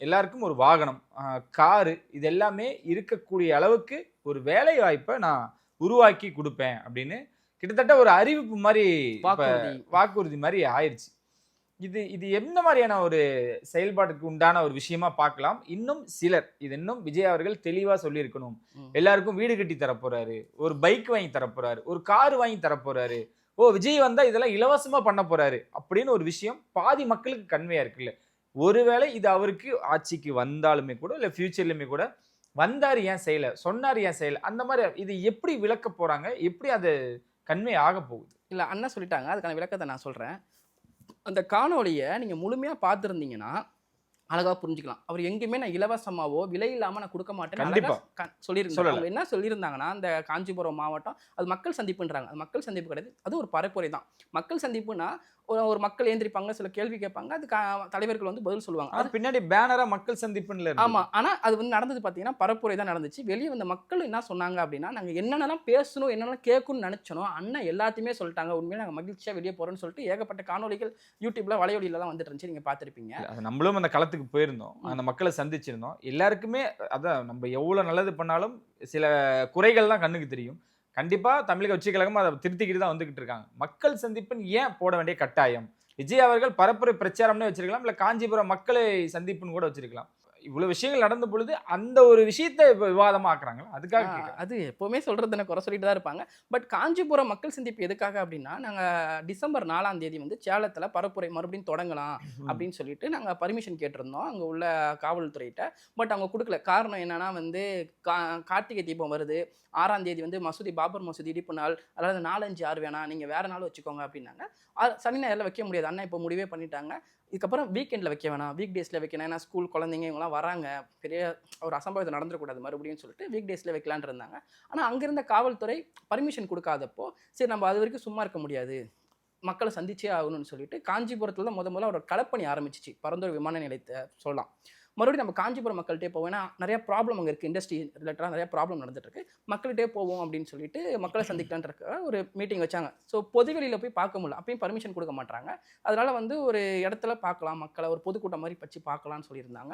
எல்லாருக்கும் ஒரு வாகனம், காரு இது எல்லாமே இருக்கக்கூடிய அளவுக்கு ஒரு வேலை வாய்ப்ப நான் உருவாக்கி குடுப்பேன் அப்படின்னு கிட்டத்தட்ட ஒரு அறிவிப்பு மாரி இப்ப வாக்குறுதி. வாக்குறுதி மாரி ஆயிருச்சு. இது இது எந்த மாரியான ஒரு செயல்பாட்டுக்கு உண்டான ஒரு விஷயமா பார்க்கலாம். இன்னும் சிலர், இது இன்னும் விஜய் அவர்கள் தெளிவா சொல்லியிருக்கணும். ம். எல்லாருக்கும் வீடு கட்டி தரப்போறாரு. ஒரு பைக் வாங்கி தரப்போறாரு. ஒரு கார் வாங்கி தரப்போறாரு. ஓ! விஜய் வந்தா இதெல்லாம் இலவசமா பண்ண போறாரு. அப்படின்னு ஒரு விஷயம் பாதி மக்களுக்கு கன்வே இருக்குல்ல. ஒருவேளை இது அவருக்கு ஆட்சிக்கு வந்தாலுமே கூட, இல்ல ஃபியூச்சர்லயுமே கூட, வந்தாரு ஏன் செய்யல? சொன்னாரு ஏன் செய்யல? அந்த மாரி இது எப்படி விளக்கப் போறாங்க? எப்படி அது கன்வே ஆகப் போகுது? இல்ல அண்ணன் சொல்லிட்டாங்க. அதுக்கான விளக்கத்த நான் சொல்றேன். அந்த காணொளிய நீங்க முழுமையா பார்த்திருந்தீங்கன்னா, அழகா புரிஞ்சுக்கலாம். அவர் எங்கேயுமே நான் இலவசமாவோ, விலை இல்லாம நான் குடுக்க மாட்டேன்னு அழகா கண்டிப்பா. சொல்லியிருந்தாரு. சொல்லல. அவங்க என்ன சொல்லியிருந்தாங்கன்னா, அந்த காஞ்சிபுரம் மாவட்டம் அது மக்கள் சந்திப்புன்றாங்க. அது மக்கள் சந்திப்பு கிடையாது. அது ஒரு பரப்புரை தான். மக்கள் சந்திப்புன்னா, ஒரு ஒரு மக்கள் எந்திரிப்பாங்க, சில கேள்வி கேட்பாங்க. அதுக்கு தலைவர்கள் வந்து பதில் சொல்லுவாங்க. ஆனா பின்னாடி பேனரா மக்கள் சந்திப்புன்னுல இருந்தது. ஆமா. ஆனா, அது வந்து நடந்தது பார்த்தீங்கன்னா, பரப்புரை தான் நடந்துச்சு. வெளிய வந்த மக்கள் என்ன சொன்னாங்க அப்டின்னா, நாங்க என்னென்னலாம் பேசணும், என்னென்னலாம் கேட்கணும்னு நெனச்சனோ, அண்ணன் எல்லாத்தையுமே சொல்ட்டாங்க. உண்மையிலே நாங்க மகிழ்ச்சியா வெளிய போறோம்ன்னு சொல்லிட்டு, ஏகப்பட்ட காணொளிகள் YouTubeல வலையொலிலலாம் வந்துட்டு இருந்துச்சு. நீங்க பார்த்திருப்பீங்க. அது நம்மளும் அந்த களத்துக்கு போயிருந்தோம். ம். அந்த மக்கள சந்திச்சிருந்தோம். எல்லாருக்குமே அதான் நம்ம எவ்வளோ நல்லது பண்ணாலும், சில குறைகள் தான் கண்ணுக்கு தெரியும். கண்டிப்பா தமிழக வெற்றி கழகம் அத திருத்திக்கிட்டு தான் வந்துகிட்டு இருக்காங்க. மக்கள் சந்திப்புன்னு ஏன் போட வேண்டிய கட்டாயம்? விஜய் அவர்கள் பரப்புரை பிரச்சாரம்னே வச்சிருக்கலாம். இல்ல காஞ்சிபுரம் மக்களை சந்திப்புன்னு கூட வச்சிருக்கலாம். இவ்வளோ விஷயங்கள் நடந்த பொழுது, அந்த ஒரு விஷயத்த இப்ப விவாதமா ஆக்குறாங்கல்ல. அதுக்காக கேட்கிறேன். அது எப்பவுமே சொல்றது என்ன குறை சொல்லிட்டு தான் இருப்பாங்க. பட் காஞ்சிபுரம் மக்கள் சந்திப்பு எதுக்காக அப்டின்னா, நாங்க டிசம்பர் 4ஆம் தேதி வந்து சேலத்துல பரப்புரை மறுபடியும் தொடங்கலாம் ம். அப்டின்னு சொல்லிட்டு நாங்க பர்மிஷன் கேட்டிருந்தோம். அங்க உள்ள காவல்துறையிட்ட. பட் அவங்க குடுக்கல. காரணம் என்னன்னா வந்து கார்த்திகை தீபம் வருது. 6ஆம் தேதி வந்து பாபர் மசூதி இடிப்பு நாள். அதாவது 4, 5, 6 வேணாம். நீங்க வேற நாள் வச்சுக்கோங்க அப்டின்னாங்க. சனி, ஞாயிறுல வைக்க முடியாது. அண்ணா இப்ப முடிவே பண்ணிட்டாங்க. இதுக்கப்புறம் வீக்கெண்ட்ல வைக்க வேணாம். வீக் டேஸ்ல வைக்கணும். ஏன்னா ஸ்கூல் குழந்தைங்க இவங்கலாம் வராங்க. பெரிய ஒரு அசம்பாவிதம் நடந்துறக்கூடாது மறுபடியும் சொல்லிட்டு வீக் டேஸ்ல வைக்கலான்னு இருந்தாங்க. ஆனா அங்க இருந்த காவல்துறை பர்மிஷன் குடுக்காதப்போ, சரி நம்ம அது வரைக்கும் சும்மா இருக்க முடியாது. மக்கள சந்திச்சே ஆகணும்னு சொல்லிட்டு, காஞ்சிபுரத்துல தான் முதல்ல ஒரு களப்பணி ஆரம்பிச்சுச்சு. பரந்தூர் விமான நிலையத்த சொல்லலாம். மறுபடியும் நம்ம காஞ்சிபுரம் மக்கள்ட்டயே போவோம். ஏன்னா நெறைய ப்ராப்ளம் அங்க இருக்கு. இண்டஸ்ட்ரி ரிலேட்டடா நெறைய ப்ராப்ளம் நடந்துட்டு இருக்கு. மக்கள்ட்டயே போவோம் அப்படின்னு சொல்லிட்டு, மக்கள சந்திக்கலான்ற ஒரு மீட்டிங் வச்சாங்க. ஸோ பொதுவெளியில போய் பார்க்க முடியல. அப்பயும் பர்மிஷன் குடுக்க மாட்றாங்க. அதனால வந்து ஒரு இடத்துல பார்க்கலாம் மக்கள. ஒரு பொதுக்கூட்டம் மாரி வச்சு பார்க்கலாம்னு சொல்லியிருந்தாங்க.